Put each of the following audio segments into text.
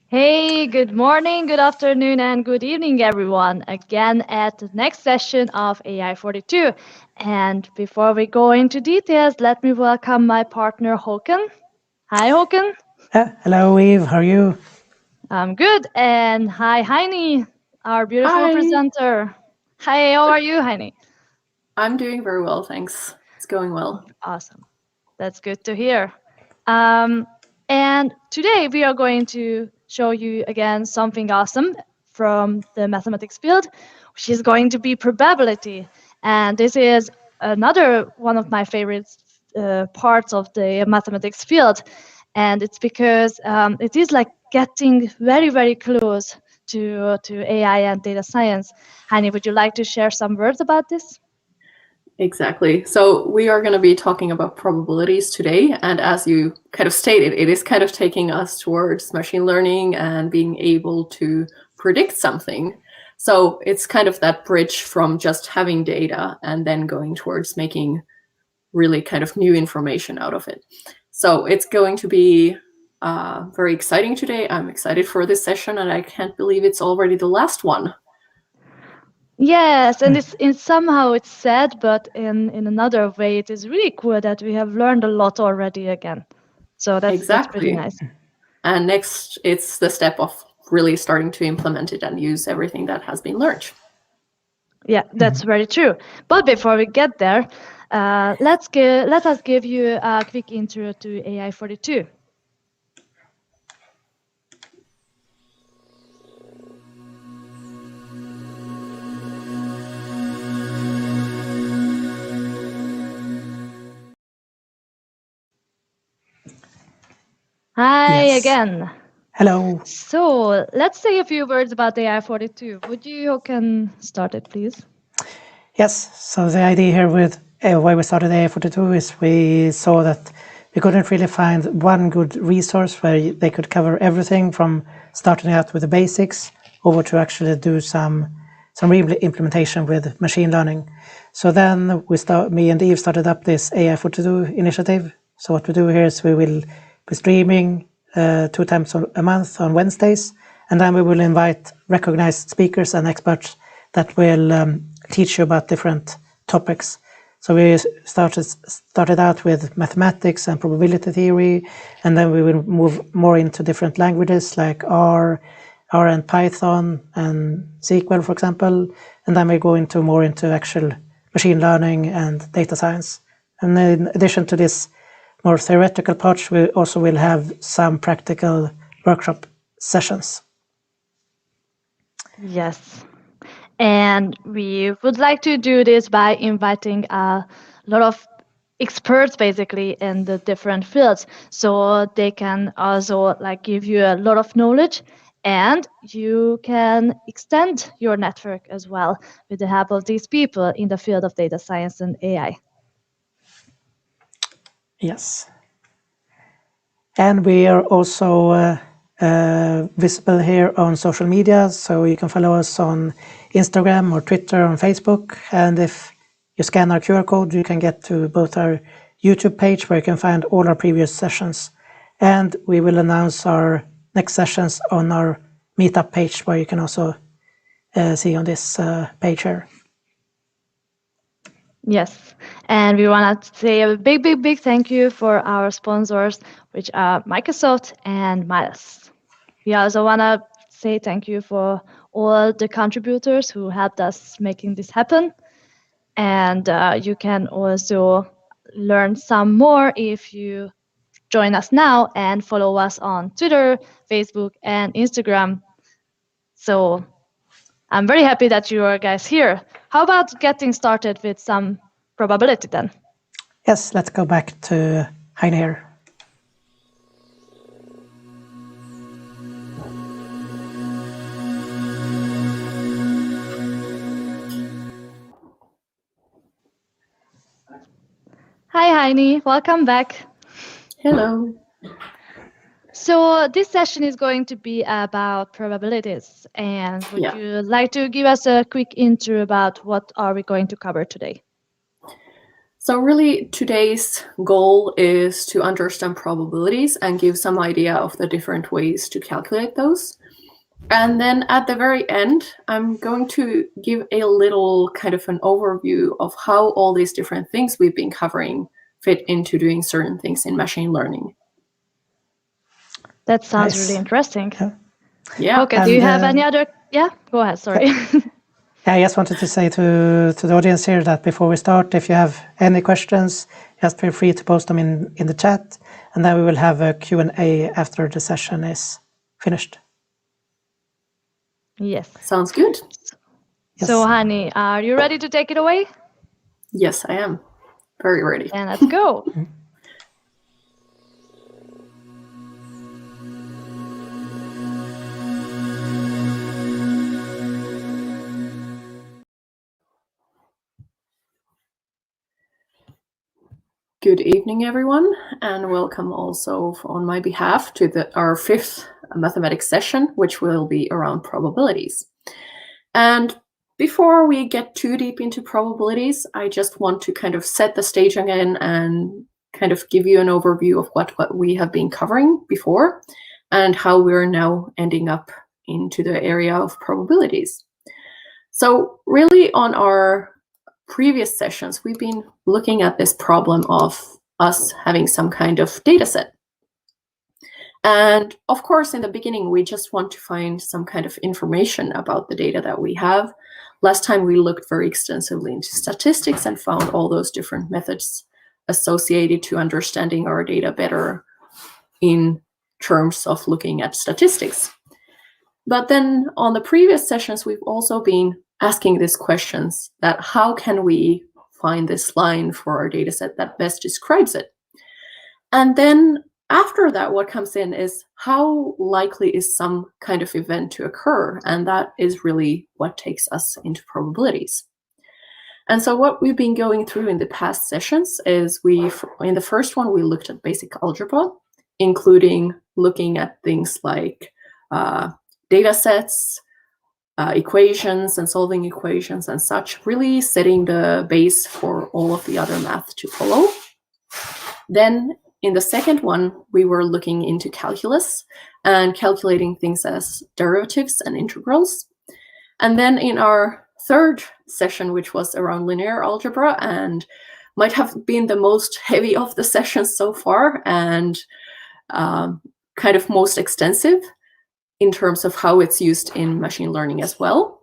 Hey, good morning, good afternoon, and good evening, everyone. Again at the next session of AI 42. And before we go into details, let me welcome my partner, Håkan. Hi, Håkan. Hello, Eve. How are you? I'm good. And hi, Heini, our beautiful Hi. presenter. Hi, how are you, Heini? I'm doing very well, thanks. It's going well. Awesome. That's good to hear. And today we are going to show you again something awesome from the mathematics field, which is going to be probability. And this is another one of my favorite parts of the mathematics field. And it's because it is like getting very, very close to AI and data science. Heini, would you like to share some words about this? Exactly. So we are going to be talking about probabilities today. And as you kind of stated, it is kind of taking us towards machine learning and being able to predict something. So it's kind of that bridge from just having data and then going towards making really kind of new information out of it. So it's going to be very exciting today. I'm excited for this session, and I can't believe it's already the last one. Yes, and it's somehow it's sad, but in another way, it is really cool that we have learned a lot already again. So that's pretty Exactly. nice. And next, it's the step of really starting to implement it and use everything that has been learned. Yeah, that's very true. But before we get there, let us give you a quick intro to AI 42. Hi Yes. again. Hello. So let's say a few words about AI 42. Would you can start it, please? Yes. So the idea here with why we started AI42 is we saw that we couldn't really find one good resource where they could cover everything from starting out with the basics over to actually do some real implementation with machine learning. So then me and Eve started up this AI42 initiative. So what we do here is we will be streaming 2 times a month on Wednesdays, and then we will invite recognized speakers and experts that will teach you about different topics. So we started out with mathematics and probability theory, and then we will move more into different languages like R and Python and SQL, for example, and then we go into more into actual machine learning and data science. And in addition to this more theoretical parts, we also will have some practical workshop sessions. Yes. And we would like to do this by inviting a lot of experts basically in the different fields, so they can also like give you a lot of knowledge, and you can extend your network as well with the help of these people in the field of data science and AI. Yes. And we are also visible here on social media, so you can follow us on Instagram or Twitter, on Facebook. And if you scan our QR code, you can get to both our YouTube page, where you can find all our previous sessions. And we will announce our next sessions on our meetup page, where you can also see on this page here. Yes, and we want to say a big, big, big thank you for our sponsors, which are Microsoft and Miles. We also want to say thank you for all the contributors who helped us making this happen. And you can also learn some more if you join us now and follow us on Twitter, Facebook, and Instagram. So I'm very happy that you are guys here. How about getting started with some probability then? Yes, let's go back to Heini here. Hi, Heini. Welcome back. Hello. So this session is going to be about probabilities. And would you like to give us a quick intro about what are we going to cover today? So really, today's goal is to understand probabilities and give some idea of the different ways to calculate those. And then at the very end, I'm going to give a little kind of an overview of how all these different things we've been covering fit into doing certain things in machine learning. That sounds Nice. really interesting. Yeah. Okay, do you have any other? Yeah, go ahead, sorry. I just wanted to say to the audience here that before we start, if you have any questions, just feel free to post them in the chat, and then we will have a Q&A after the session is finished. Yes. Sounds good. Yes. So, Heini, are you ready to take it away? Yes, I am. Very ready. Then let's go. Good evening, everyone, and welcome also on my behalf to our fifth mathematics session, which will be around probabilities. And before we get too deep into probabilities, I just want to kind of set the stage again and kind of give you an overview of what we have been covering before and how we're now ending up into the area of probabilities. So really on our previous sessions, we've been looking at this problem of us having some kind of data set. And of course, in the beginning, we just want to find some kind of information about the data that we have. Last time, we looked very extensively into statistics and found all those different methods associated to understanding our data better in terms of looking at statistics. But then on the previous sessions, we've also been asking these questions that how can we find this line for our data set that best describes it? And then after that, what comes in is how likely is some kind of event to occur? And that is really what takes us into probabilities. And so what we've been going through in the past sessions is in the first one, we looked at basic algebra, including looking at things like data sets, equations and solving equations and such, really setting the base for all of the other math to follow. Then in the second one, we were looking into calculus and calculating things as derivatives and integrals. And then in our third session, which was around linear algebra and might have been the most heavy of the sessions so far and kind of most extensive in terms of how it's used in machine learning as well.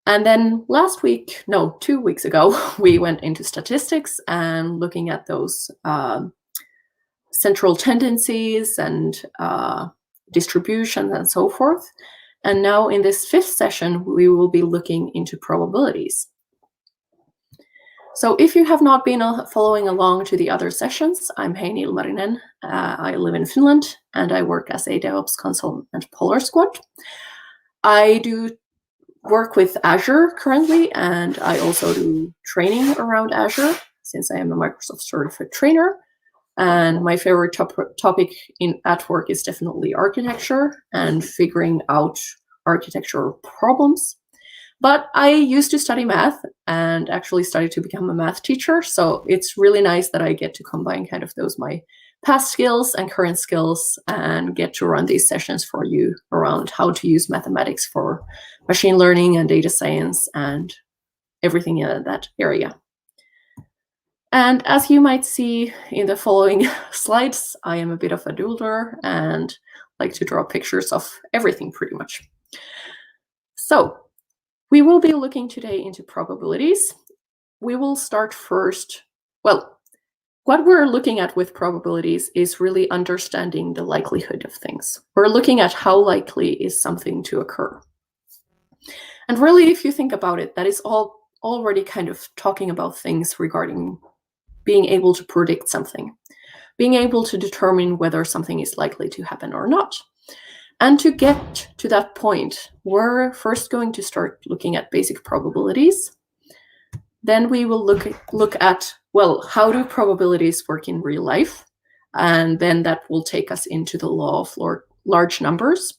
And then 2 weeks ago, we went into statistics and looking at those central tendencies and distributions and so forth. And now in this fifth session, we will be looking into probabilities. So if you have not been following along to the other sessions, I'm Heini. I live in Finland, and I work as a DevOps consultant at Polar Squad. I do work with Azure currently, and I also do training around Azure since I am a Microsoft certified trainer. And my favorite topic at work is definitely architecture and figuring out architectural problems. But I used to study math and actually studied to become a math teacher. So it's really nice that I get to combine kind of those my past skills and current skills and get to run these sessions for you around how to use mathematics for machine learning and data science and everything in that area. And as you might see in the following slides, I am a bit of a doodler and like to draw pictures of everything pretty much. So we will be looking today into probabilities. We will start first. Well, what we're looking at with probabilities is really understanding the likelihood of things. We're looking at how likely is something to occur. And really, if you think about it, that is already kind of talking about things regarding being able to predict something, being able to determine whether something is likely to happen or not. And to get to that point, we're first going to start looking at basic probabilities. Then we will look at, well, how do probabilities work in real life? And then that will take us into the law of large numbers.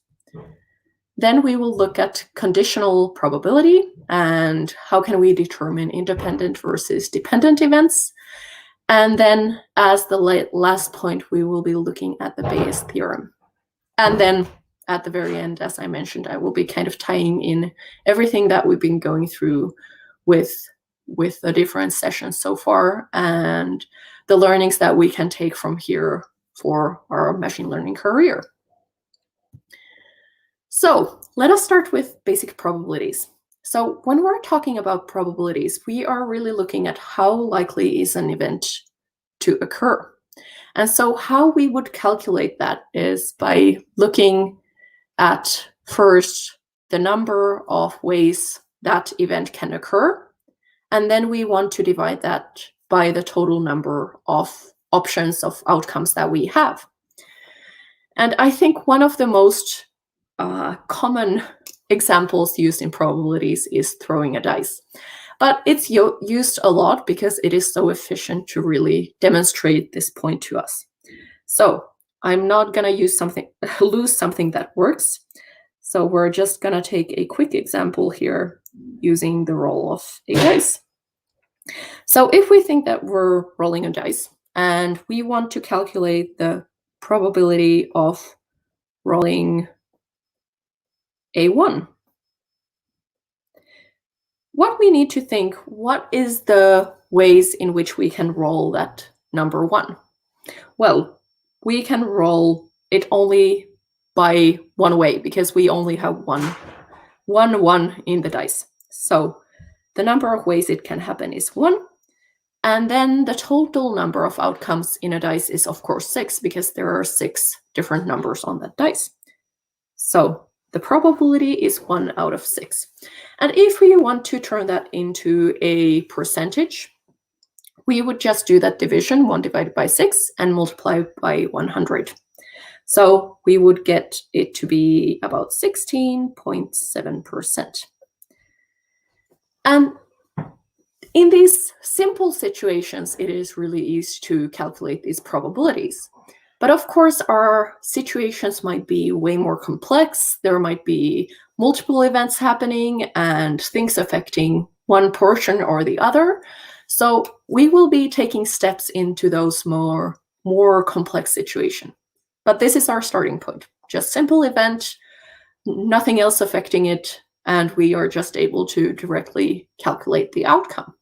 Then we will look at conditional probability and how can we determine independent versus dependent events. And then as the last point, we will be looking at the Bayes theorem. And then at the very end, as I mentioned, I will be kind of tying in everything that we've been going through with the different sessions so far and the learnings that we can take from here for our machine learning career. So let us start with basic probabilities. So when we're talking about probabilities, we are really looking at how likely is an event to occur. And so how we would calculate that is by looking at first the number of ways that event can occur. And then we want to divide that by the total number of options of outcomes that we have. And I think one of the most common examples used in probabilities is throwing a dice. But it's used a lot because it is so efficient to really demonstrate this point to us. So I'm not going to lose something that works. So we're just going to take a quick example here using the roll of a dice. So if we think that we're rolling a dice and we want to calculate the probability of rolling a 1, what we need to think, what is the ways in which we can roll that number 1? Well, we can roll it only by one way because we only have one 1 in the dice. So the number of ways it can happen is 1. And then the total number of outcomes in a dice is, of course, 6 because there are 6 different numbers on that dice. So the probability is 1 out of 6. And if we want to turn that into a percentage, we would just do that division, 1 divided by 6, and multiply by 100. So we would get it to be about 16.7%. And in these simple situations, it is really easy to calculate these probabilities. But of course, our situations might be way more complex. There might be multiple events happening and things affecting one portion or the other. So we will be taking steps into those more complex situations. But this is our starting point. Just simple event, nothing else affecting it, and we are just able to directly calculate the outcome.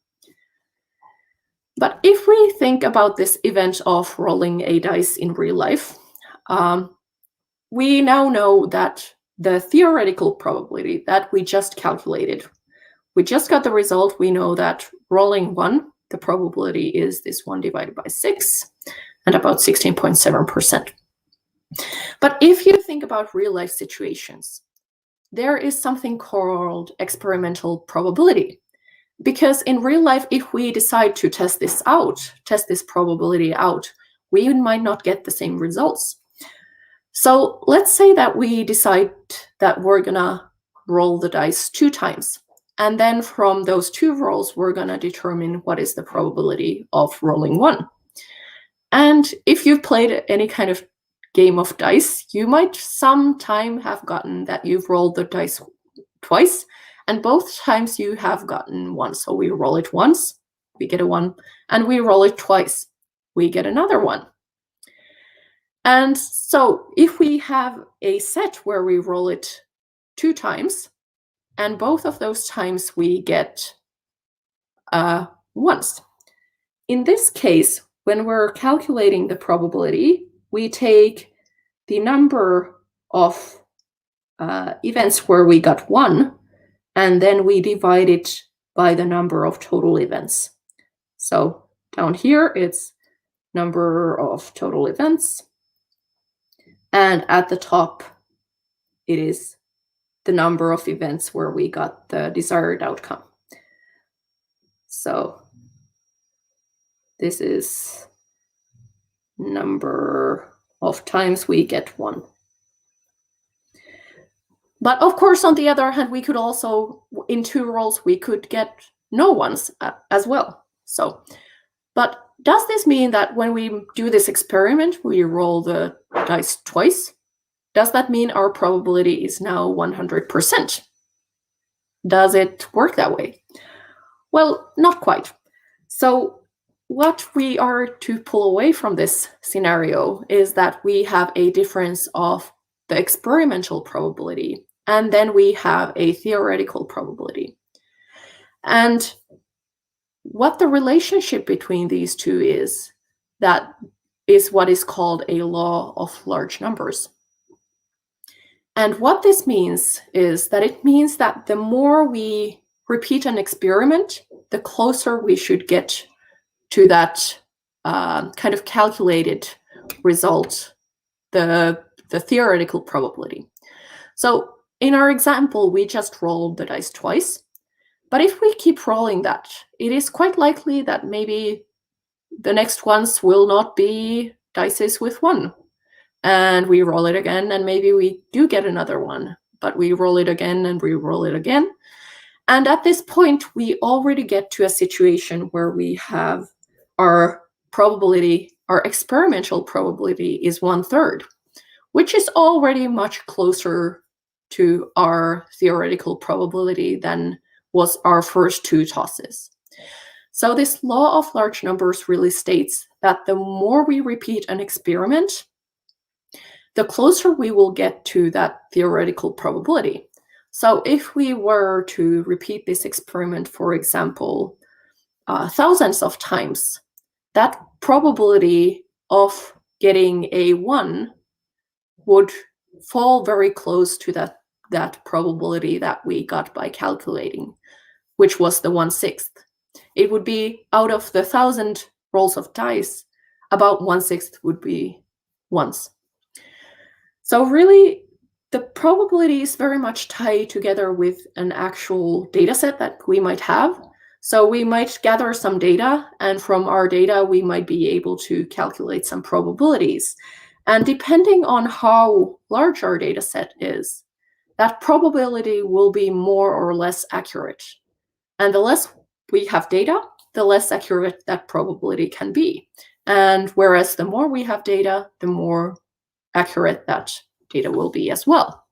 But if we think about this event of rolling a dice in real life, we now know that the theoretical probability that we just calculated, we just got the result. We know that rolling 1, the probability is this 1 divided by 6 and about 16.7%. But if you think about real life situations, there is something called experimental probability. Because in real life, if we decide to test this probability out, we might not get the same results. So let's say that we decide that we're gonna roll the dice 2 times. And then from those 2 rolls, we're gonna determine what is the probability of rolling 1. And if you've played any kind of game of dice, you might sometime have gotten that you've rolled the dice twice. And both times you have gotten 1. So we roll it once, we get a 1, and we roll it twice, we get another 1. And so if we have a set where we roll it 2 times, and both of those times we get once. In this case, when we're calculating the probability, we take the number of events where we got 1, and then we divide it by the number of total events. So down here, it's number of total events. And at the top, it is the number of events where we got the desired outcome. So this is number of times we get 1. But of course, on the other hand, we could also, in 2 rolls, we could get no ones as well. So, but does this mean that when we do this experiment, we roll the dice twice? does that mean our probability is now 100%? Does it work that way? Well, not quite. So what we are to pull away from this scenario is that we have a difference of the experimental probability, and then we have a theoretical probability. And what the relationship between these two is, that is what is called a law of large numbers. And what this means is that it means that the more we repeat an experiment, the closer we should get to that kind of calculated result, the theoretical probability. So in our example, we just rolled the dice twice. But if we keep rolling that, it is quite likely that maybe the next ones will not be dices with 1. And we roll it again, and maybe we do get another one, but we roll it again and we roll it again. And at this point, we already get to a situation where we have our probability, our experimental probability is 1/3, which is already much closer to our theoretical probability than was our first 2 tosses. So this law of large numbers really states that the more we repeat an experiment, the closer we will get to that theoretical probability. So if we were to repeat this experiment, for example, thousands of times, that probability of getting a 1 would fall very close to that probability that we got by calculating, which was the 1/6. It would be out of the 1,000 rolls of dice, about 1/6 would be ones. So really, the probability is very much tied together with an actual data set that we might have. So we might gather some data, and from our data, we might be able to calculate some probabilities. And depending on how large our data set is, that probability will be more or less accurate. And the less we have data, the less accurate that probability can be. And whereas the more we have data, the more accurate that data will be as well.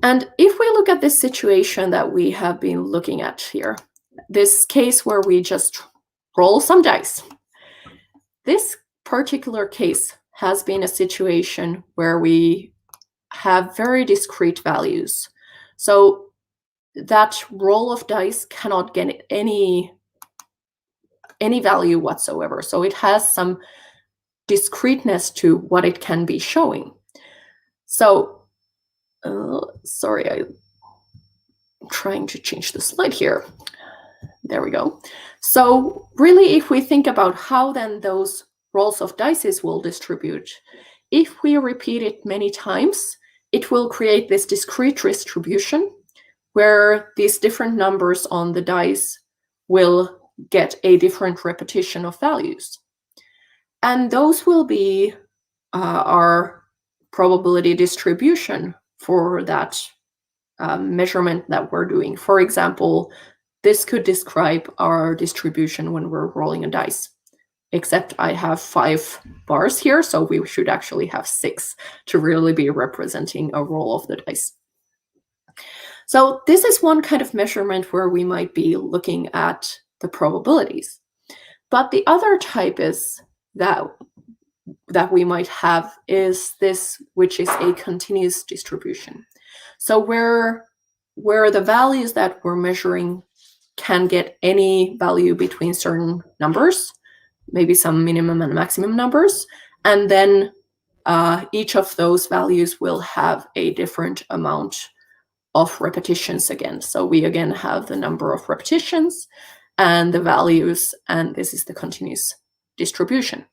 And if we look at this situation that we have been looking at here, this case where we just roll some dice, this particular case has been a situation where we have very discrete values. So that roll of dice cannot get any value whatsoever. So it has some discreteness to what it can be showing. So, sorry, I'm trying to change the slide here. There we go. So really, if we think about how then those rolls of dice will distribute, if we repeat it many times, it will create this discrete distribution where these different numbers on the dice will get a different repetition of values. And those will be our probability distribution for that measurement that we're doing. For example, this could describe our distribution when we're rolling a dice, except I have 5 bars here, so we should actually have 6 to really be representing a roll of the dice. So this is one kind of measurement where we might be looking at the probabilities. But the other type is that we might have is this, which is a continuous distribution. So where the values that we're measuring can get any value between certain numbers, maybe some minimum and maximum numbers, and then each of those values will have a different amount of repetitions again. So we again have the number of repetitions and the values, and this is the continuous distribution.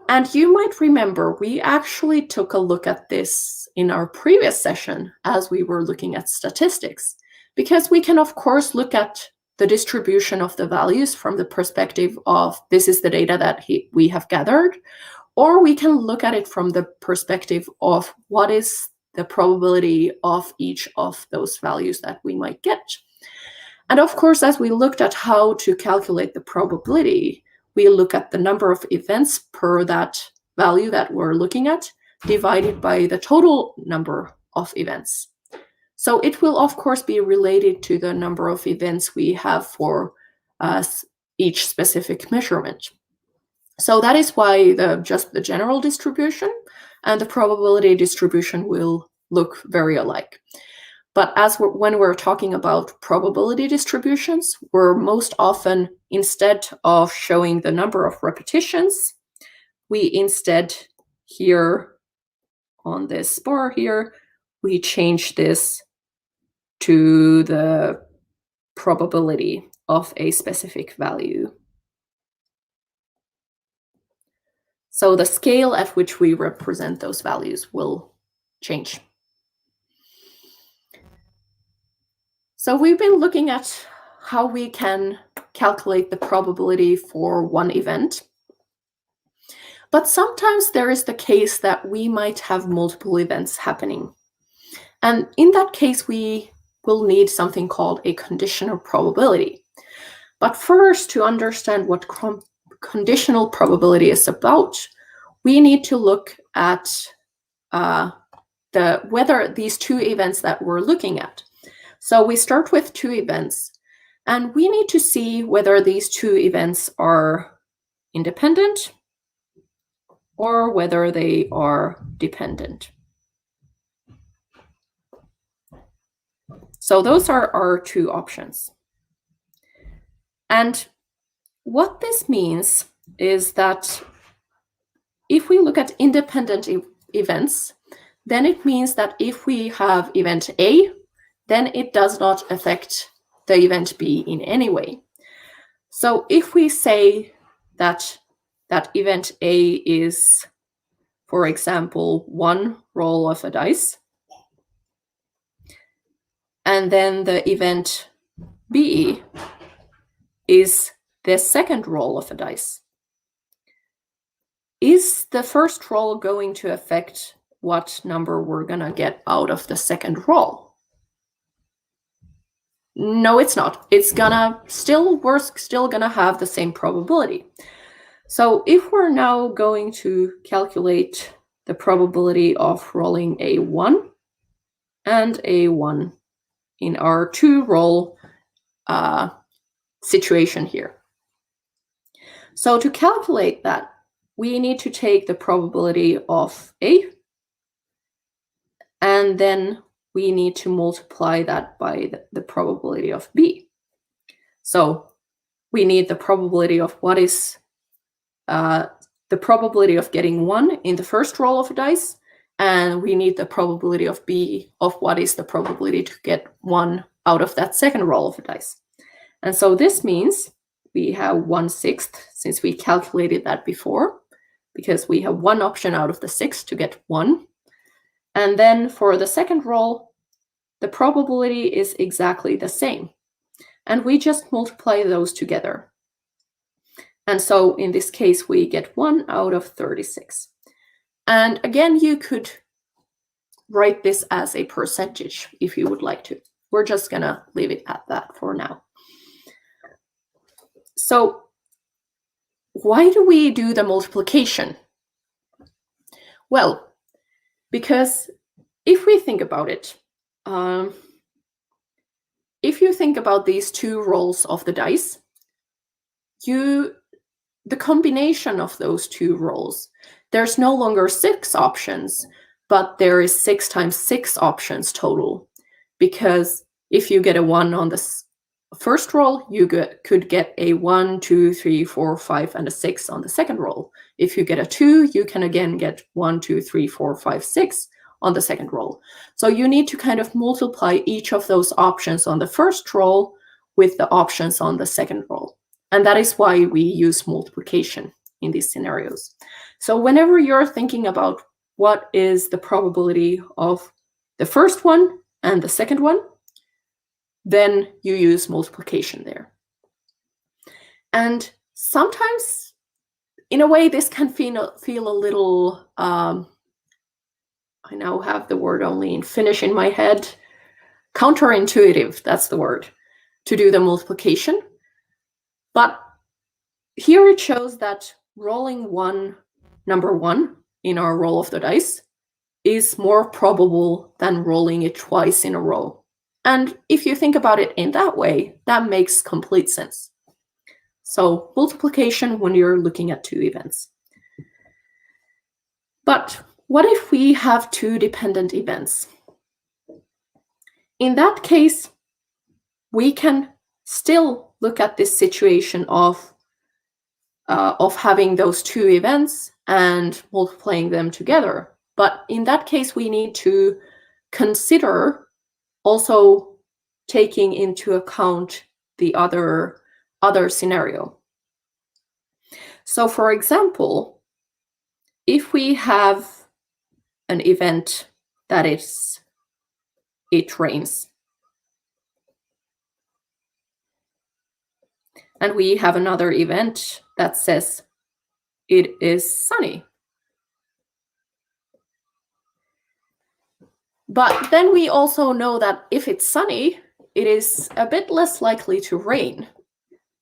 And you might remember we actually took a look at this in our previous session as we were looking at statistics, because we can of course look at the distribution of the values from the perspective of this is the data that we have gathered, or we can look at it from the perspective of what is the probability of each of those values that we might get. And of course, as we looked at how to calculate the probability, we look at the number of events per that value that we're looking at, divided by the total number of events. So it will, of course, be related to the number of events we have for each specific measurement. So that is why just the general distribution and the probability distribution will look very alike. But when we're talking about probability distributions, we're most often, instead of showing the number of repetitions, we instead here on this bar here, we change this to the probability of a specific value. So the scale at which we represent those values will change. So we've been looking at how we can calculate the probability for one event. But sometimes there is the case that we might have multiple events happening. And in that case, we will need something called a conditional probability. But first, to understand what conditional probability is about, we need to look at whether these two events that we're looking at. So we start with two events, and we need to see whether these two events are independent or whether they are dependent. So those are our two options. And what this means is that if we look at independent events, then it means that if we have event A, then it does not affect the event B in any way. So if we say that event A is, for example, one roll of a dice, and then the event B is the second roll of a dice, is the first roll going to affect what number we're going to get out of the second roll? No, it's not. It's we're still gonna have the same probability. So if we're now going to calculate the probability of rolling a 1 and a 1 in our two-roll situation here. So to calculate that, we need to take the probability of A, and then we need to multiply that by the probability of B. So we need the probability of what is the probability of getting 1 in the first roll of a dice, and we need the probability of B of what is the probability to get 1 out of that second roll of a dice. And so this means we have 1/6, since we calculated that before, because we have one option out of the 6 to get 1. And then for the second roll, the probability is exactly the same. And we just multiply those together. And so in this case, we get 1 out of 36. And again, you could write this as a percentage if you would like to. We're just going to leave it at that for now. So why do we do the multiplication? Well, because if we think about it, if you think about these two rolls of the dice, the combination of those two rolls, there's no longer 6 options, but there is 6 times 6 options total. Because if you get a 1 on the first roll, you could get a 1, 2, 3, 4, 5, and a 6 on the second roll. If you get a 2, you can again get 1, 2, 3, 4, 5, 6 on the second roll. So you need to kind of multiply each of those options on the first roll with the options on the second roll. And that is why we use multiplication in these scenarios. So whenever you're thinking about what is the probability of the first one and the second one, then you use multiplication there. And sometimes, in a way, this can feel a little, I now have the word only in Finnish in my head, counterintuitive, that's the word, to do the multiplication. But here it shows that rolling number 1 in our roll of the dice is more probable than rolling it twice in a row. And if you think about it in that way, that makes complete sense. So multiplication when you're looking at two events. But what if we have two dependent events? In that case, we can still look at this situation of having those two events and multiplying them together. But in that case, we need to consider also taking into account the other scenario. So for example, if we have an event that it rains, and we have another event that says it is sunny. But then we also know that if it's sunny, it is a bit less likely to rain.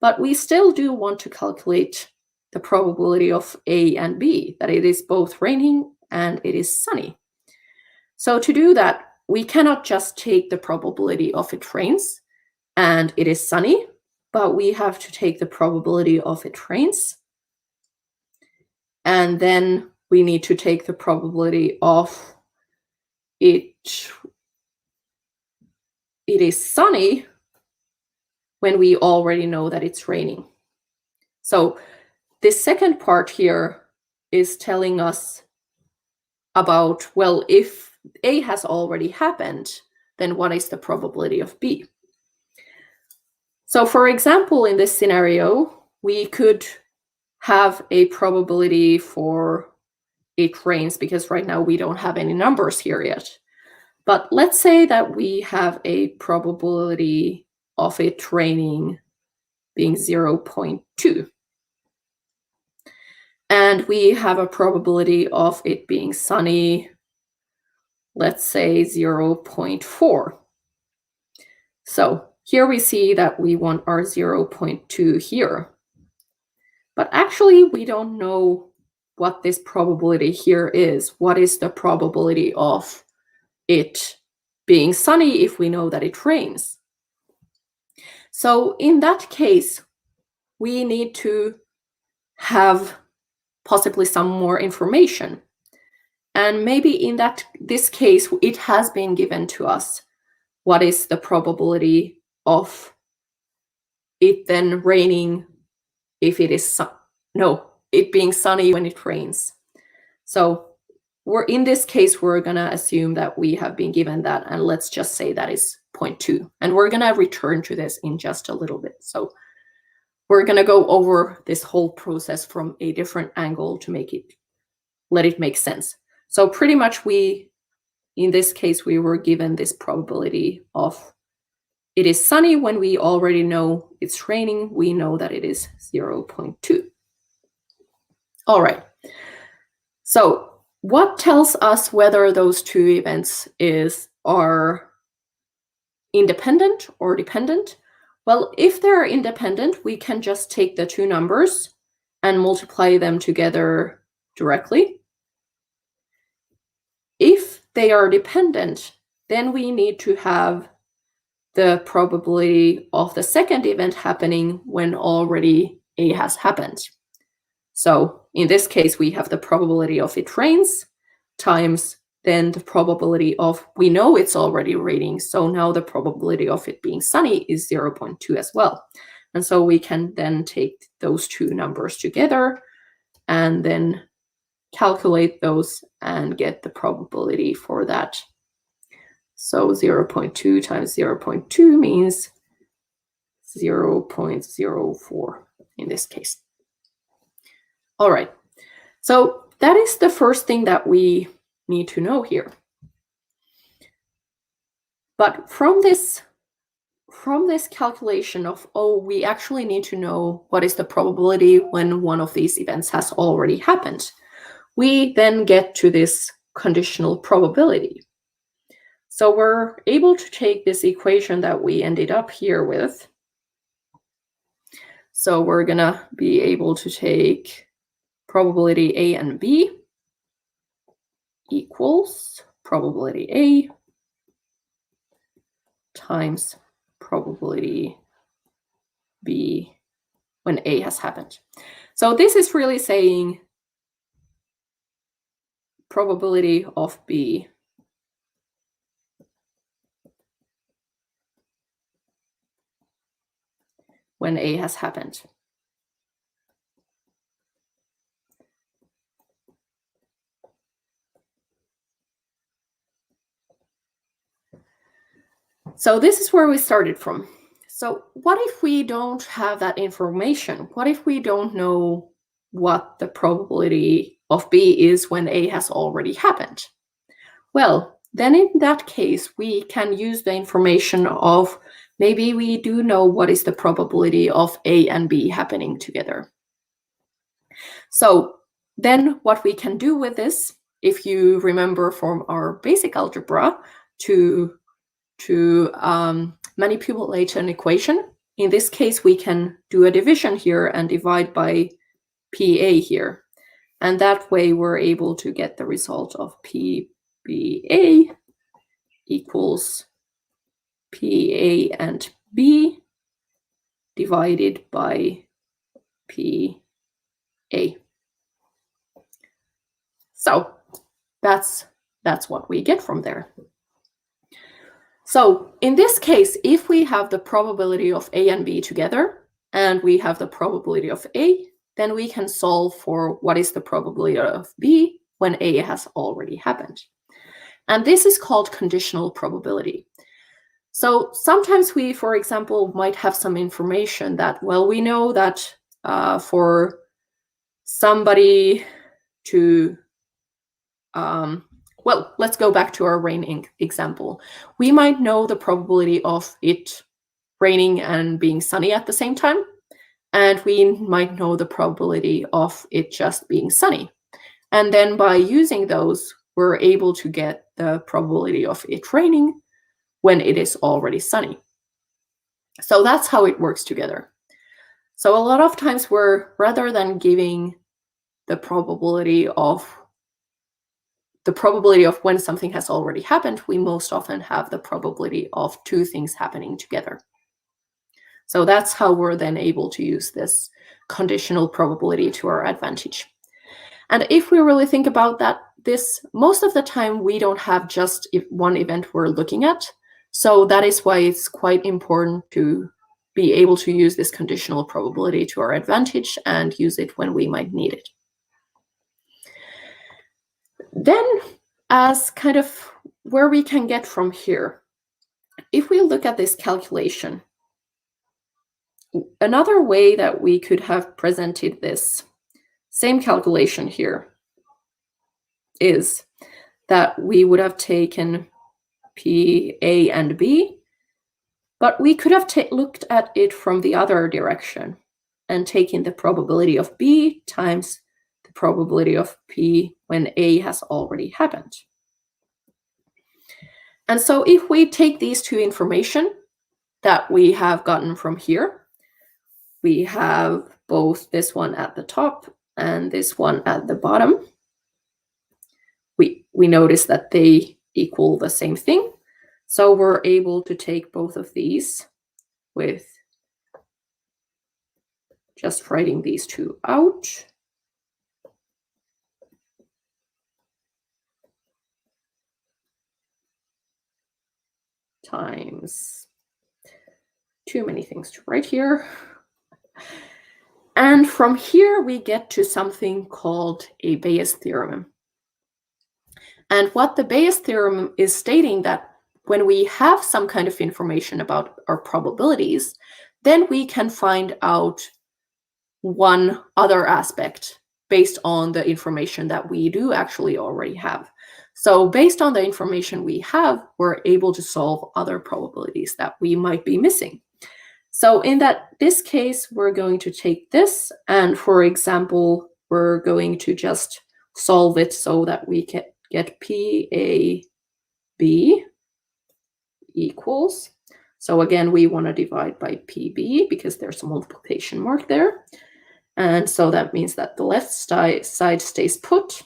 But we still do want to calculate the probability of A and B, that it is both raining and it is sunny. So to do that, we cannot just take the probability of it rains and it is sunny, but we have to take the probability of it rains. And then we need to take the probability of it is sunny when we already know that it's raining. So this second part here is telling us about, well, if A has already happened, then what is the probability of B? So for example, in this scenario, we could have a probability for it rains, because right now we don't have any numbers here yet. But let's say that we have a probability of it raining being 0.2. And we have a probability of it being sunny, let's say 0.4. So here we see that we want our 0.2 here. But actually, we don't know what this probability here is. What is the probability of it being sunny if we know that it rains? So in that case, we need to have possibly some more information. And maybe in this case, it has been given to us what is the probability of it then raining if it is it being sunny when it rains. So in this case, we're going to assume that we have been given that, and let's just say that is 0.2. And we're going to return to this in just a little bit. So we're going to go over this whole process from a different angle to let it make sense. So pretty much in this case, we were given this probability of it is sunny when we already know it's raining. We know that it is 0.2. All right. So what tells us whether those two events are independent or dependent? Well, if they're independent, we can just take the two numbers and multiply them together directly. If they are dependent, then we need to have the probability of the second event happening when already A has happened. So in this case, we have the probability of it rains times then the probability of, we know it's already raining, so now the probability of it being sunny is 0.2 as well. And so we can then take those two numbers together and then calculate those and get the probability for that. So 0.2 times 0.2 means 0.04 in this case. All right, so that is the first thing that we need to know here. But from this calculation of, we actually need to know what is the probability when one of these events has already happened, we then get to this conditional probability. So we're able to take this equation that we ended up here with. So we're gonna be able to take probability A and B. equals probability A times probability B when A has happened. So this is really saying probability of B when A has happened. So this is where we started from. So what if we don't have that information? What if we don't know what the probability of B is when A has already happened? Well, then in that case, we can use the information of maybe we do know what is the probability of A and B happening together. So then what we can do with this, if you remember from our basic algebra, to manipulate an equation. In this case, we can do a division here and divide by PA here. And that way we're able to get the result of PBA equals PA and B divided by PA. So that's what we get from there. So in this case, if we have the probability of A and B together, and we have the probability of A, then we can solve for what is the probability of B when A has already happened. And this is called conditional probability. So sometimes we, for example, might have some information that, well, we know that for somebody to well, let's go back to our rain example. We might know the probability of it raining and being sunny at the same time, and we might know the probability of it just being sunny. And then by using those, we're able to get the probability of it raining when it is already sunny. So that's how it works together. So a lot of times we're, rather than giving the probability of when something has already happened, we most often have the probability of two things happening together. So that's how we're then able to use this conditional probability to our advantage. And if we really think about that, most of the time we don't have just one event we're looking at. So that is why it's quite important to be able to use this conditional probability to our advantage and use it when we might need it. Then, as kind of where we can get from here, if we look at this calculation, another way that we could have presented this same calculation here is that we would have taken P, A, and B, but we could have looked at it from the other direction and taken the probability of B times the probability of P when A has already happened. And so if we take these two information that we have gotten from here, we have both this one at the top and this one at the bottom. We notice that they equal the same thing. So we're able to take both of these with just writing these two out. Times too many things to write here. And from here, we get to something called a Bayes theorem. And what the Bayes theorem is stating that when we have some kind of information about our probabilities, then we can find out one other aspect based on the information that we do actually already have. So based on the information we have, we're able to solve other probabilities that we might be missing. So in this case, we're going to take this, and for example, we're going to just solve it so that we can get PAB equals. So again, we want to divide by PB because there's a multiplication mark there. And so that means that the left side stays put.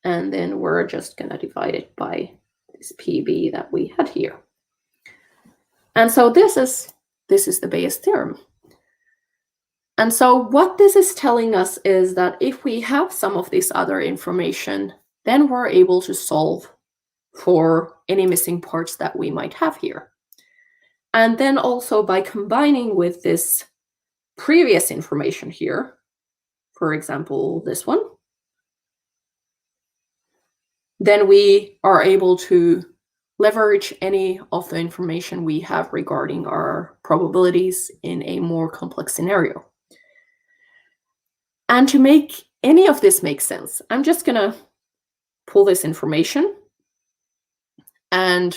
And then we're just going to divide it by this PB that we had here. And so this is the Bayes theorem. And so what this is telling us is that if we have some of this other information, then we're able to solve for any missing parts that we might have here. And then also by combining with this previous information here, for example, this one, then we are able to leverage any of the information we have regarding our probabilities in a more complex scenario. And to make any of this make sense, I'm just going to pull this information and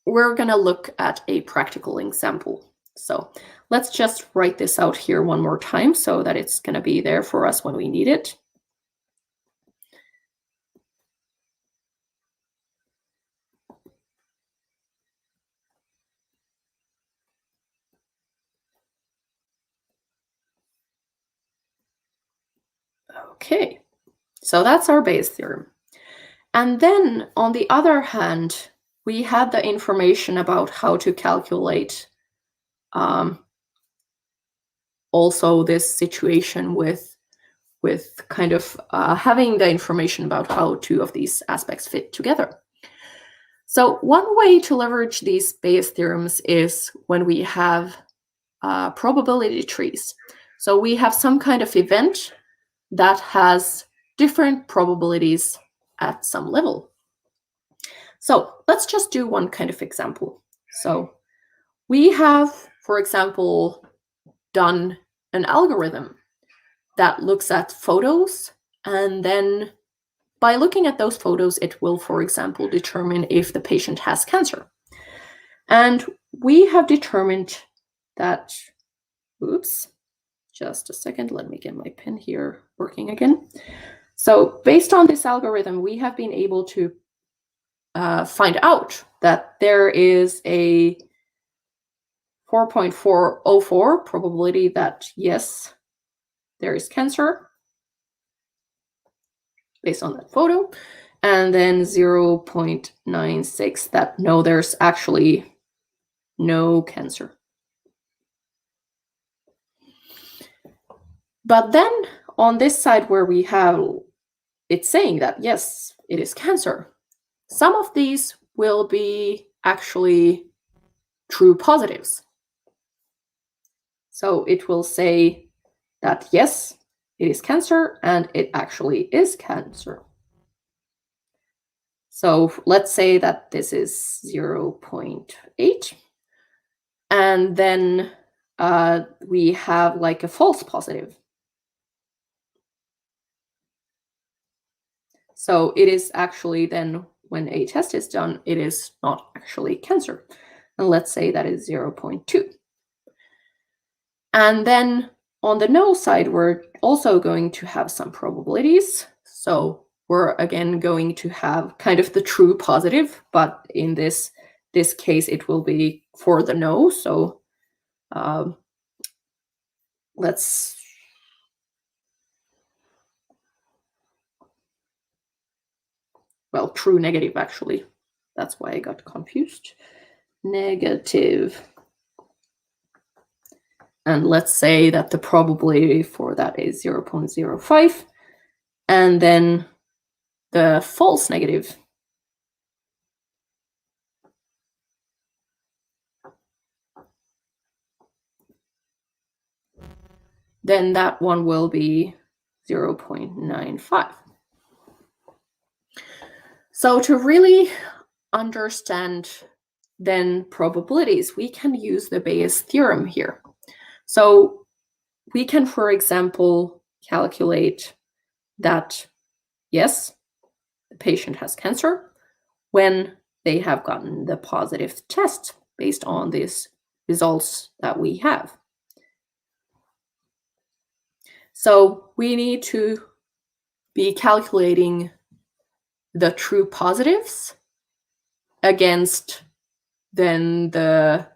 we're going to look at a practical example. So let's just write this out here one more time so that it's going to be there for us when we need it. Okay, so that's our Bayes theorem. And then on the other hand, we had the information about how to calculate also this situation with kind of having the information about how two of these aspects fit together. So one way to leverage these Bayes theorems is when we have probability trees. So we have some kind of event that has different probabilities at some level. So let's just do one kind of example. So we have, for example, done an algorithm that looks at photos, and then by looking at those photos, it will, for example, determine if the patient has cancer. And we have determined that, oops, just a second, let me get my pen here working again. So based on this algorithm, we have been able to find out that there is a 4.404 probability that, yes, there is cancer based on that photo, and then 0.96 that no, there's actually no cancer. But then on this side where we have it saying that, yes, it is cancer, some of these will be actually true positives. So it will say that, yes, it is cancer, and it actually is cancer. So let's say that this is 0.8. And then we have like a false positive. So it is actually then, when a test is done, it is not actually cancer. And let's say that is 0.2. And then on the no side, we're also going to have some probabilities. So we're again going to have kind of the true positive, but in this case, it will be for the no. So true negative, actually. That's why I got confused. Negative. And let's say that the probability for that is 0.05. And then the false negative, then that one will be 0.95. So to really understand then probabilities, we can use the Bayes theorem here. So we can, for example, calculate that, yes, the patient has cancer when they have gotten the positive test based on these results that we have. So we need to be calculating the true positives against then the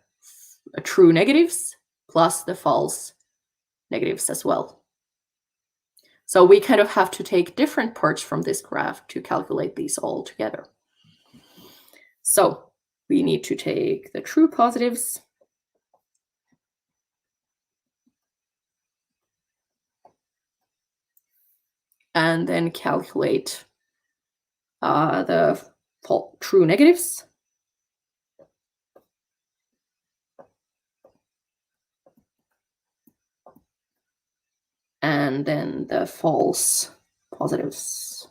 true negatives plus the false negatives as well. So we kind of have to take different parts from this graph to calculate these all together. So we need to take the true positives and then calculate the true negatives. And then the false positives.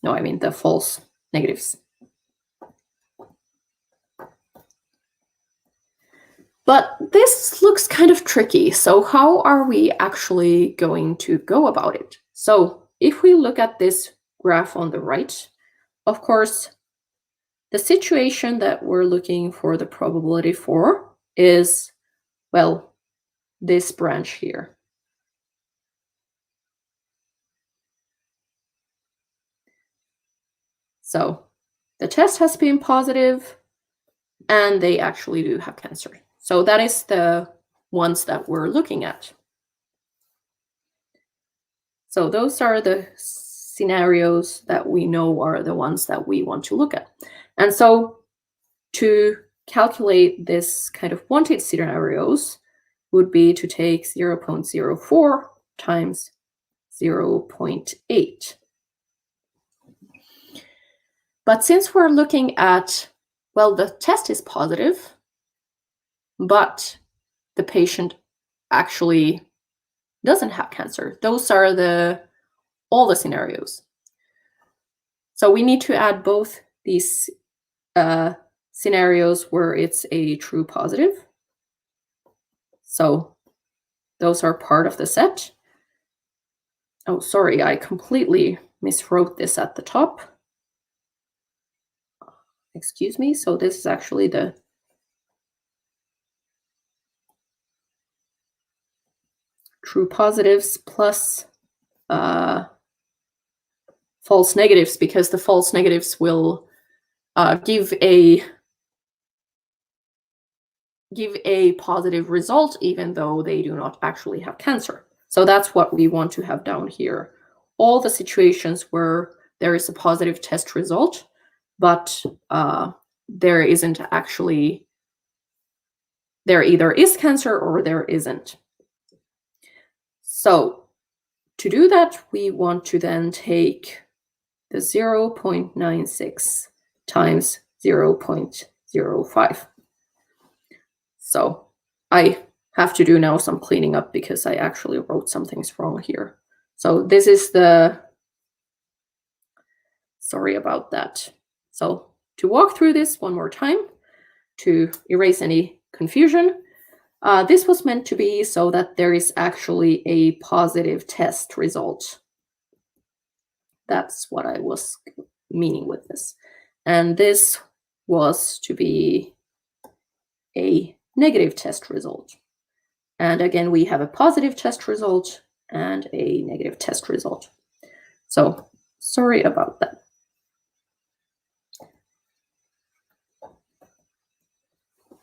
No, I mean the false negatives. But this looks kind of tricky. So how are we actually going to go about it? So if we look at this graph on the right, of course, the situation that we're looking for the probability for is, well, this branch here. So the test has been positive and they actually do have cancer. So that is the ones that we're looking at. So those are the scenarios that we know are the ones that we want to look at. And so to calculate this kind of wanted scenarios would be to take 0.04 times 0.8. But since we're looking at, well, the test is positive, but the patient actually doesn't have cancer. Those are all the scenarios. So we need to add both these scenarios where it's a true positive. So those are part of the set. Oh, sorry, I completely miswrote this at the top. Excuse me. So this is actually the true positives plus false negatives, because the false negatives will give a positive result even though they do not actually have cancer. So that's what we want to have down here. All the situations where there is a positive test result, but there isn't actually, there either is cancer or there isn't. So to do that, we want to then take the 0.96 times 0.05. So I have to do now some cleaning up because I actually wrote some things wrong here. So this is sorry about that. So to walk through this one more time, to erase any confusion, this was meant to be so that there is actually a positive test result. That's what I was meaning with this. And this was to be a negative test result. And again, we have a positive test result and a negative test result. So sorry about that.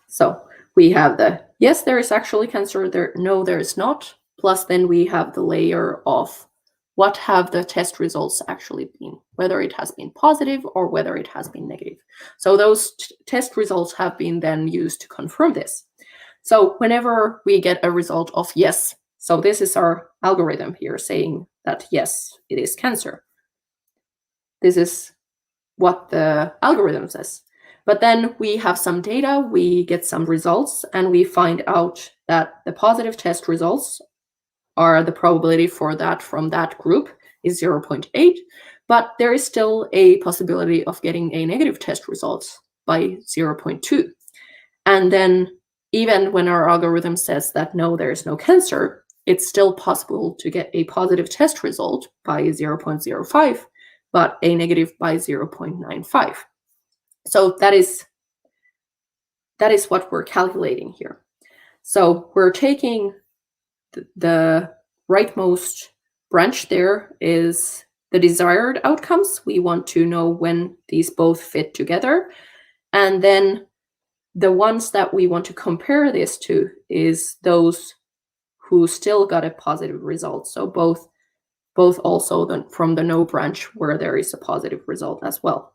So we have the, yes, there is actually cancer, there, no, there is not. Plus then we have the layer of what have the test results actually been, whether it has been positive or whether it has been negative. So those test results have been then used to confirm this. So whenever we get a result of yes, so this is our algorithm here saying that yes, it is cancer. This is what the algorithm says. But then we have some data, we get some results, and we find out that the positive test results are the probability for that from that group is 0.8, but there is still a possibility of getting a negative test result by 0.2. And then even when our algorithm says that no, there is no cancer, it's still possible to get a positive test result by 0.05, but a negative by 0.95. So that is what we're calculating here. So we're taking the rightmost branch there is the desired outcomes. We want to know when these both fit together. And then the ones that we want to compare this to is those who still got a positive result. So both also from the no branch where there is a positive result as well.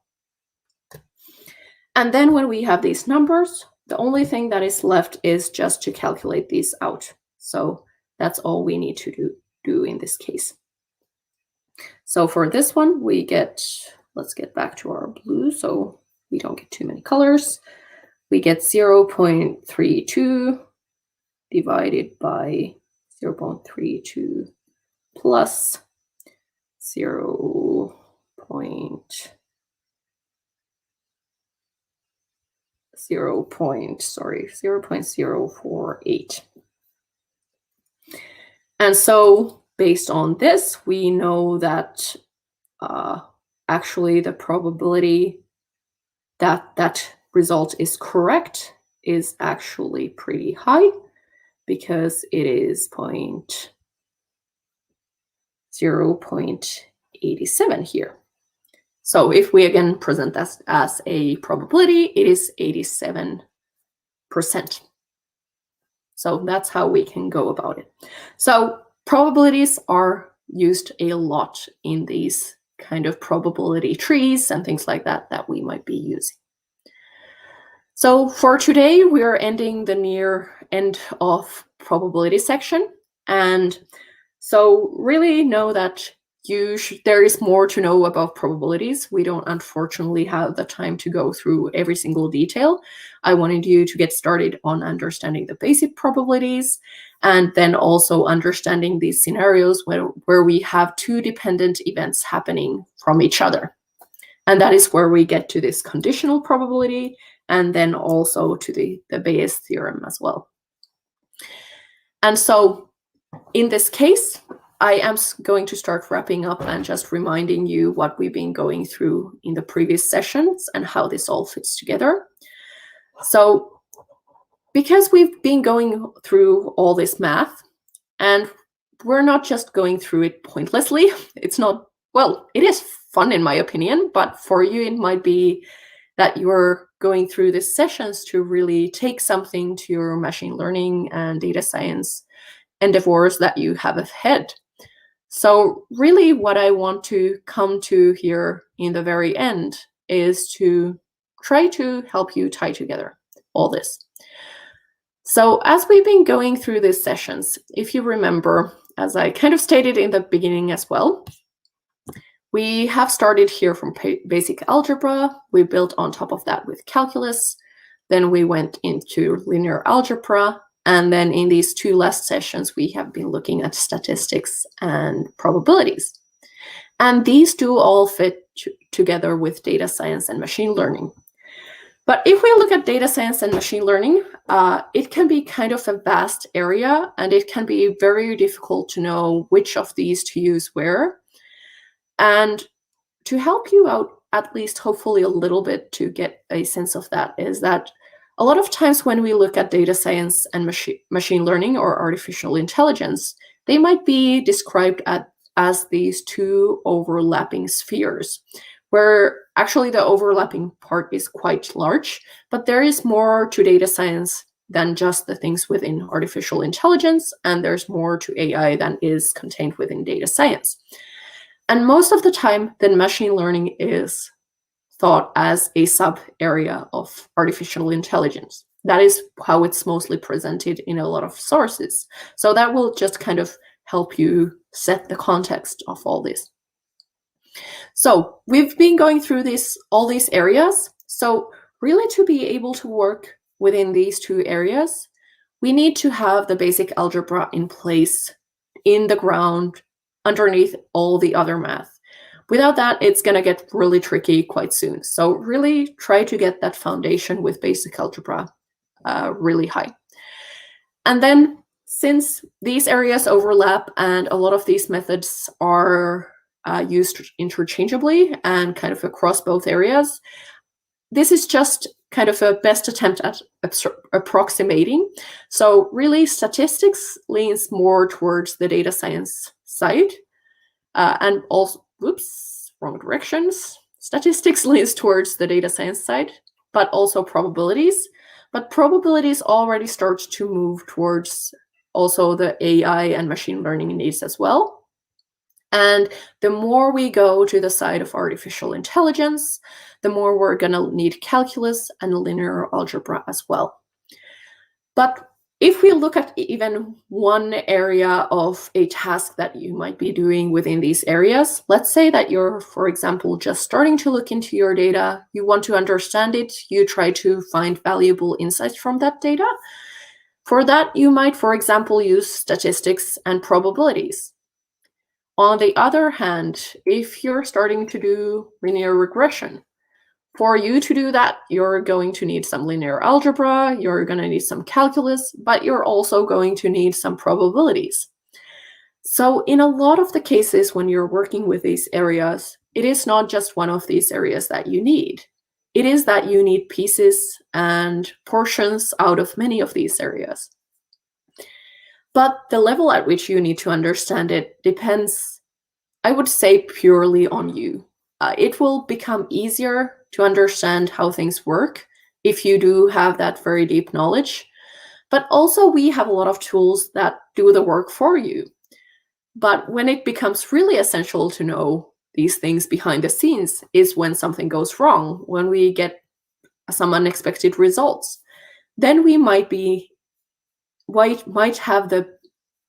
And then when we have these numbers, the only thing that is left is just to calculate these out. So that's all we need to do in this case. So for this one, we get, let's get back to our blue so we don't get too many colors. We get 0.32 divided by 0.32 plus 0.048. And so based on this, we know that actually the probability that that result is correct is actually pretty high, because it is 0.87 here. So if we again present that as a probability, it is 87%. So that's how we can go about it. So probabilities are used a lot in these kind of probability trees and things like that that we might be using. So for today, we are ending the near end of probability section. And so really know that there is more to know about probabilities. We don't unfortunately have the time to go through every single detail. I wanted you to get started on understanding the basic probabilities, and then also understanding these scenarios where we have two dependent events happening from each other. And that is where we get to this conditional probability, and then also to the Bayes theorem as well. And so in this case, I am going to start wrapping up and just reminding you what we've been going through in the previous sessions and how this all fits together. So because we've been going through all this math, and we're not just going through it pointlessly. It's not, well, it is fun in my opinion, but for you it might be that you're going through these sessions to really take something to your machine learning and data science endeavors that you have ahead. So really what I want to come to here in the very end is to try to help you tie together all this. So as we've been going through these sessions, if you remember, as I kind of stated in the beginning as well, we have started here from basic algebra. We built on top of that with calculus. Then we went into linear algebra. And then in these two last sessions, we have been looking at statistics and probabilities. And these do all fit together with data science and machine learning. But if we look at data science and machine learning, it can be kind of a vast area, and it can be very difficult to know which of these to use where. And to help you out, at least hopefully a little bit to get a sense of that, is that a lot of times when we look at data science and machine learning or artificial intelligence, they might be described as these two overlapping spheres, where actually the overlapping part is quite large, but there is more to data science than just the things within artificial intelligence, and there's more to AI than is contained within data science. And most of the time, then machine learning is thought as a sub area of artificial intelligence. That is how it's mostly presented in a lot of sources. So that will just kind of help you set the context of all this. So we've been going through all these areas. So really to be able to work within these two areas, we need to have the basic algebra in place in the ground underneath all the other math. Without that, it's going to get really tricky quite soon. So really try to get that foundation with basic algebra really high. And then since these areas overlap and a lot of these methods are used interchangeably and kind of across both areas, this is just kind of a best attempt at approximating. So really statistics leans more towards the data science side, and also, whoops, wrong directions. Statistics leans towards the data science side, but also probabilities. But probabilities already starts to move towards also the AI and machine learning needs as well. And the more we go to the side of artificial intelligence, the more we're going to need calculus and linear algebra as well. But if we look at even one area of a task that you might be doing within these areas, let's say that you're, for example, just starting to look into your data, you want to understand it, you try to find valuable insights from that data. For that, you might, for example, use statistics and probabilities. On the other hand, if you're starting to do linear regression, for you to do that, you're going to need some linear algebra, you're going to need some calculus, but you're also going to need some probabilities. So in a lot of the cases when you're working with these areas, it is not just one of these areas that you need. It is that you need pieces and portions out of many of these areas. But the level at which you need to understand it depends, I would say, purely on you. It will become easier to understand how things work if you do have that very deep knowledge. But also we have a lot of tools that do the work for you. But when it becomes really essential to know these things behind the scenes is when something goes wrong, when we get some unexpected results. Then we might have the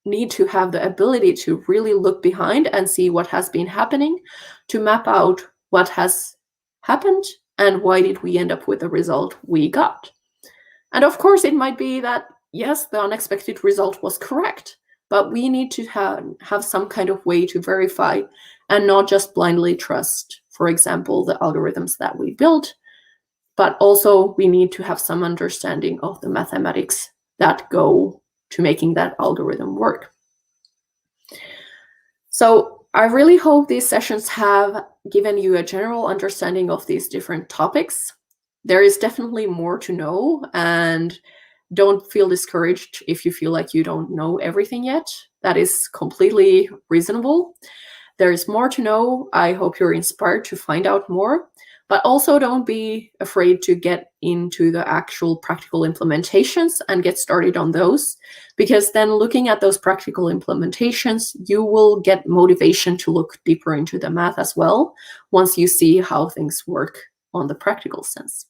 need to have the ability to really look behind and see what has been happening, to map out what has happened and why did we end up with the result we got. And of course, it might be that, yes, the unexpected result was correct, but we need to have some kind of way to verify and not just blindly trust, for example, the algorithms that we built, but also we need to have some understanding of the mathematics that go to making that algorithm work. So I really hope these sessions have given you a general understanding of these different topics. There is definitely more to know, and don't feel discouraged if you feel like you don't know everything yet. That is completely reasonable. There is more to know. I hope you're inspired to find out more. But also don't be afraid to get into the actual practical implementations and get started on those, because then looking at those practical implementations, you will get motivation to look deeper into the math as well once you see how things work on the practical sense.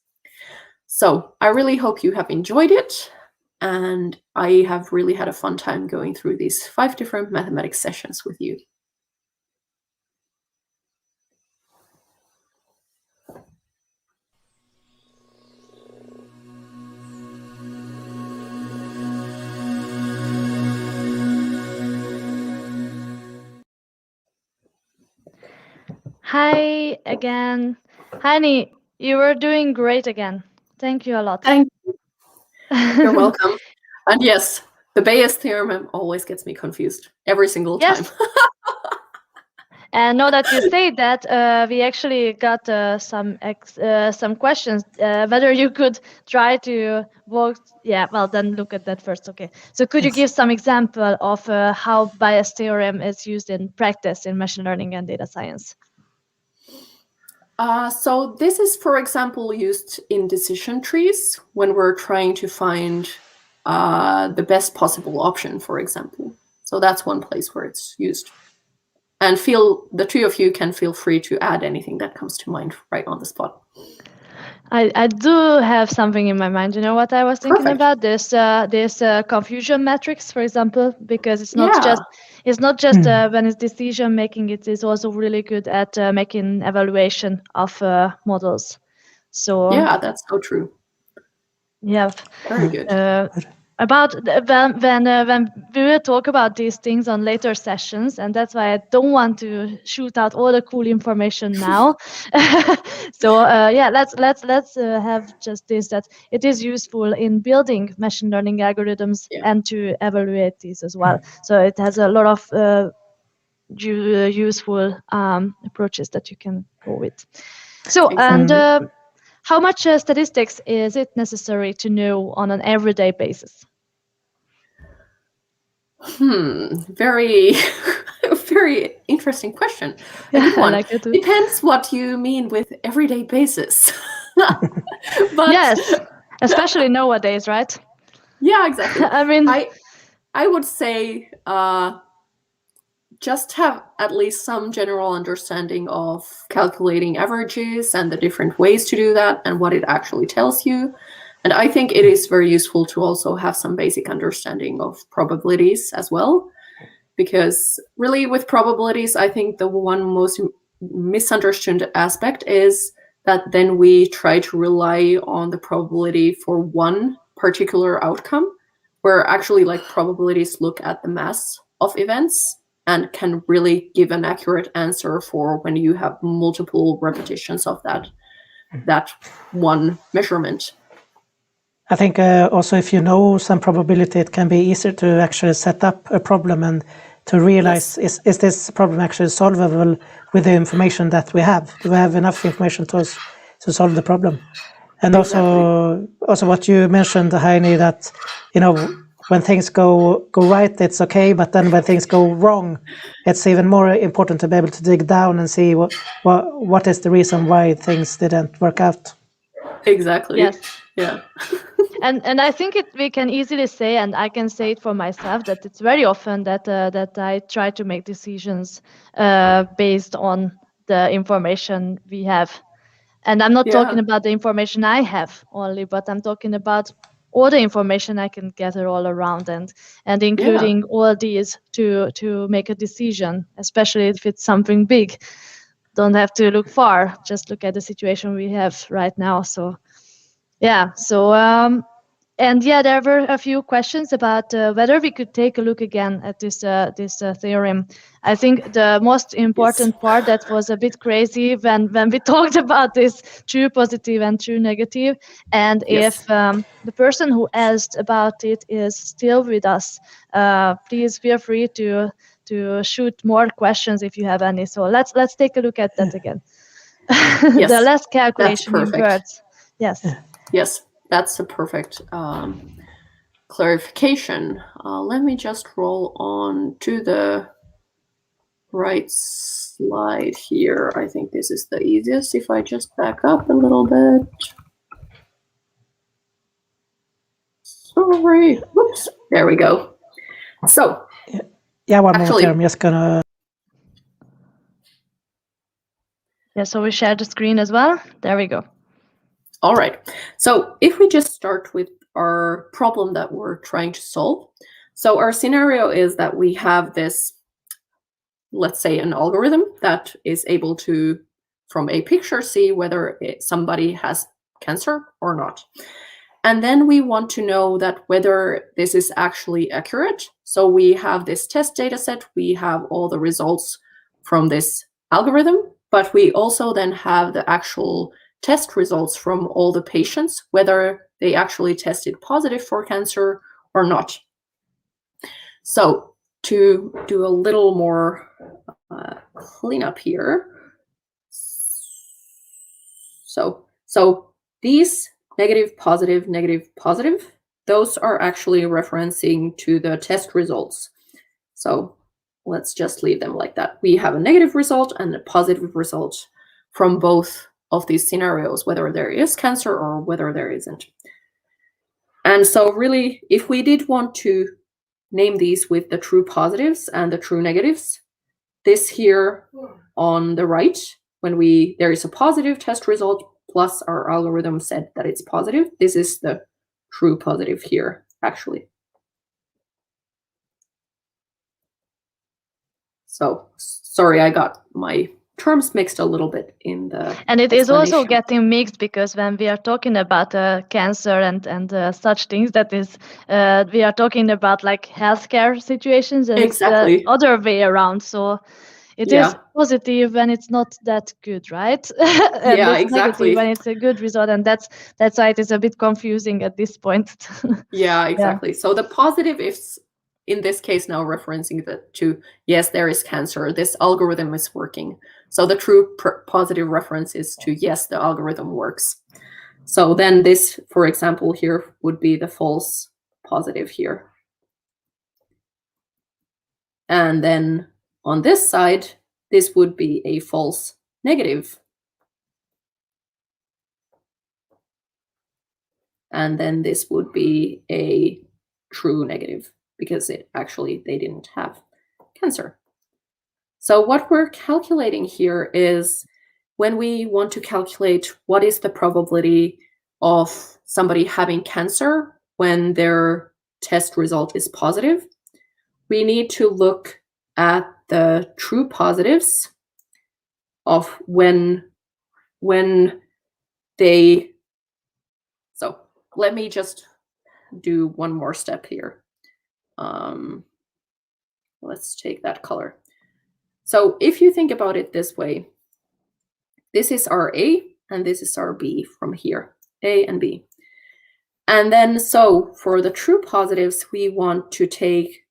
So I really hope you have enjoyed it, and I have really had a fun time going through these 5 different mathematics sessions with you. Hi again. Heini, you were doing great again. Thank you a lot. Thank you. You're welcome. And yes, the Bayes theorem always gets me confused every single time. Yes. And now that you say that, we actually got some questions. Whether you could try to walk. Yeah, well, then look at that first. Okay. So could you give some example of how Bayes theorem is used in practice in machine learning and data science? So this is, for example, used in decision trees when we're trying to find the best possible option, for example. So that's one place where it's used. And the 2 of you can feel free to add anything that comes to mind right on the spot. I do have something in my mind. You know what I was thinking about? This confusion matrix, for example, because it's not just when it's decision making. It is also really good at making evaluation of models. So yeah, that's so true. Yeah, very good. About when we will talk about these things on later sessions, and that's why I don't want to shoot out all the cool information now. So yeah, let's have just this, that it is useful in building machine learning algorithms and to evaluate these as well. So it has a lot of useful approaches that you can go with. So and. How much statistics is it necessary to know on an everyday basis? Very, very interesting question. A good one. Like depends what you mean with everyday basis. But yes, especially nowadays, right? Yeah, exactly. I mean, I would say just have at least some general understanding of calculating averages and the different ways to do that and what it actually tells you. And I think it is very useful to also have some basic understanding of probabilities as well, because really with probabilities, I think the one most misunderstood aspect is that then we try to rely on the probability for one particular outcome, where actually like probabilities look at the mass of events and can really give an accurate answer for when you have multiple repetitions of that one measurement. I think also if you know some probability, it can be easier to actually set up a problem and to realize, Yes. is this problem actually solvable with the information that we have? Do we have enough information to solve the problem? And Exactly. also what you mentioned, Heini, that when things go right, it's okay, but then when things go wrong, it's even more important to be able to dig down and see what is the reason why things didn't work out. Exactly. Yes. Yeah. And I think we can easily say, and I can say it for myself, that it's very often that I try to make decisions based on the information we have. And I'm not talking about the information I have only, but I'm talking about all the information I can gather all around and including all these to make a decision, especially if it's something big. Don't have to look far, just look at the situation we have right now. So yeah, so and yeah, there were a few questions about whether we could take a look again at this theorem. I think the most important part that was a bit crazy when we talked about this true positive and true negative, and if the person who asked about it is still with us, please feel free to shoot more questions if you have any. So let's take a look at that again. Yes, the last calculation that's in perfect. words. Yes. Yes, that's a perfect clarification. Let me just roll on to the right slide here. I think this is the easiest if I just back up a little bit. Sorry. Whoops. There we go. So yeah, one moment here. I'm just gonna. Yeah, so we share the screen as well. There we go. All right. So if we just start with our problem that we're trying to solve. So our scenario is that we have this, let's say, an algorithm that is able to, from a picture, see whether somebody has cancer or not. And then we want to know that whether this is actually accurate. So we have this test data set, we have all the results from this algorithm, but we also then have the actual test results from all the patients, whether they actually tested positive for cancer or not. So to do a little more cleanup here. So these negative, positive, those are actually referencing to the test results. So let's just leave them like that. We have a negative result and a positive result from both of these scenarios, whether there is cancer or whether there isn't. And so really, if we did want to name these with the true positives and the true negatives, this here on the right, when there is a positive test result plus our algorithm said that it's positive, this is the true positive here, actually. So sorry, I got my terms mixed a little bit in the and it is also getting mixed because when we are talking about cancer and such things, that is we are talking about like healthcare situations, and it's the other way around. So it is positive when it's not that good, right? And it's negative when it's a good result, and that's why it is a bit confusing at this point. Yeah, exactly. So the positive is in this case now referencing to yes, there is cancer. This algorithm is working. So the true positive reference is to yes, the algorithm works. So then this, for example, here would be the false positive here. And then on this side, this would be a false negative. And then this would be a true negative. because they didn't have cancer. So what we're calculating here is when we want to calculate what is the probability of somebody having cancer when their test result is positive, we need to look at the true positives of when they. So let me just do one more step here. Let's take that color. So if you think about it this way, this is our A and this is our B from here, A and B. And then so for the true positives, we want to take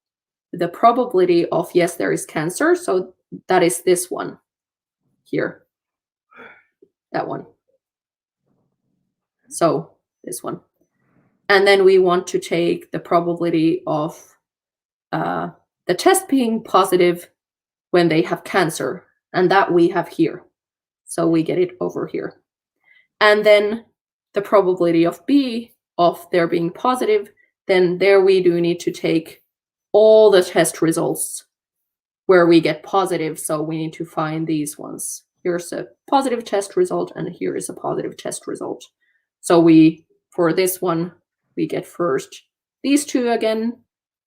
the probability of, yes, there is cancer. So that is this one here, that one. So this one. And then we want to take the probability of the test being positive when they have cancer, and that we have here. So we get it over here. And then the probability of B of their being positive, then there we do need to take all the test results where we get positive. So we need to find these ones. Here's a positive test result, and here is a positive test result. So for this one, we get first these two again,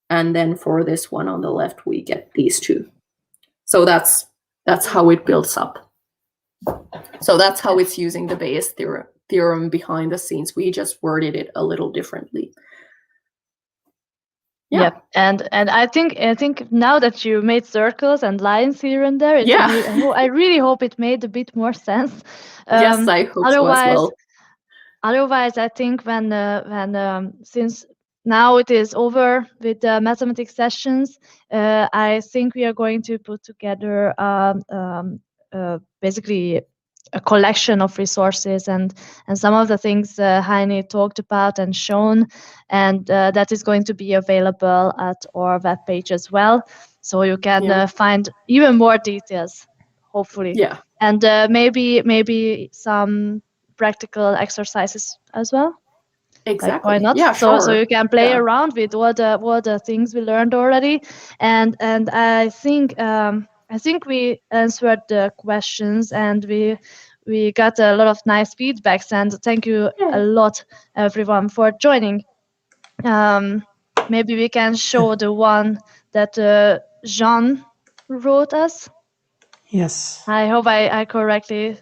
and then for this one on the left, we get these two. So that's how it builds up. So that's how it's using the Bayes theorem behind the scenes. We just worded it a little differently. Yeah. And I think now that you made circles and lines here and there, I really hope it made a bit more sense. Yes, I hope so as well. Otherwise, I think when since now it is over with the mathematics sessions, I think we are going to put together basically a collection of resources and some of the things Heini talked about and shown, and that is going to be available at our webpage as well. So you can find even more details, hopefully. Yeah. And maybe some practical exercises as well. Exactly. Like, why not? Yeah, so sure. You can play around with all the things we learned already, and I think we answered the questions, and we got a lot of nice feedbacks, and thank you a lot everyone for joining. Maybe we can show the one that Jean wrote us. Yes. I hope I correctly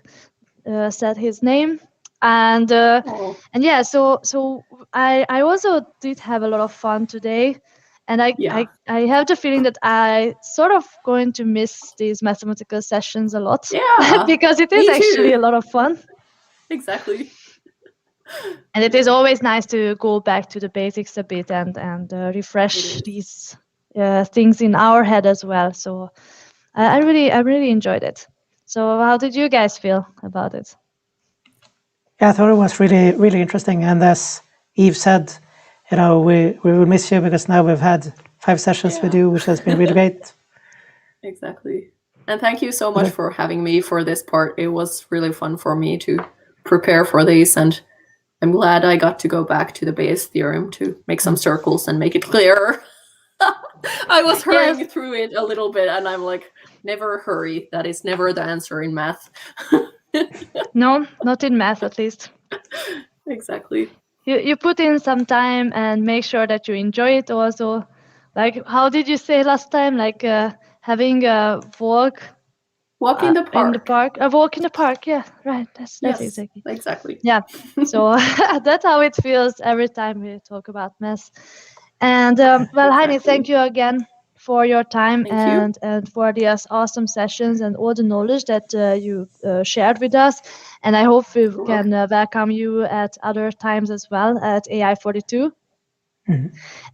said his name. And yeah, so I also did have a lot of fun today, and I have the feeling that I sort of going to miss these mathematical sessions a lot. Yeah, because it is actually a lot of fun. Exactly. And it is always nice to go back to the basics a bit and refresh these things in our head as well. So I really enjoyed it. So how did you guys feel about it? Yeah, I thought it was really, really interesting. And as Eve said, we will miss you because now we've had 5 sessions with you, which has been really great. Exactly. And thank you so much for having me for this part. It was really fun for me to prepare for these, and I'm glad I got to go back to the Bayes theorem to make some circles and make it clearer. I was hurrying through it a little bit, and I'm like, never hurry. That is never the answer in math. No, not in math, at least. Exactly. You put in some time and make sure that you enjoy it also. Like, how did you say last time? Like having a walk in the park. In the park. A walk in the park. Yeah, right. That's exactly. Yeah. So that's how it feels every time we talk about math. And well, Heini, thank you again for your time and for these awesome sessions and all the knowledge that you shared with us. And I hope we can welcome you at other times as well at AI42. Mm-hmm.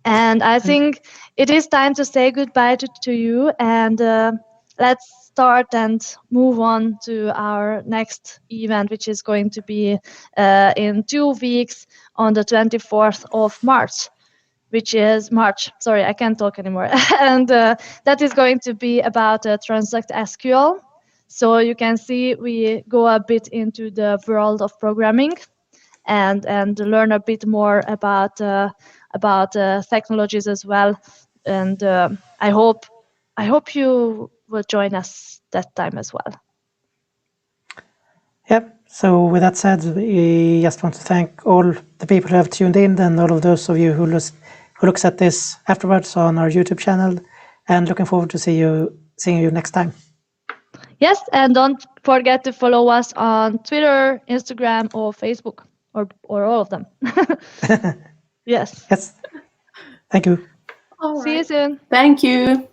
And I think it is time to say goodbye to you, and let's start and move on to our next event, which is going to be in 2 weeks on the 24th of March. Which is March. Sorry, I can't talk anymore. And that is going to be about Transact SQL. So you can see we go a bit into the world of programming and learn a bit more about technologies as well. and I hope you will join us that time as well. Yep. So with that said, we just want to thank all the people who have tuned in and all of those of you who looks at this afterwards on our YouTube channel, and looking forward to seeing you next time. Yes, and don't forget to follow us on Twitter, Instagram, or Facebook, or all of them. Yes. Yes. Thank you. All See you right. soon. Thank you.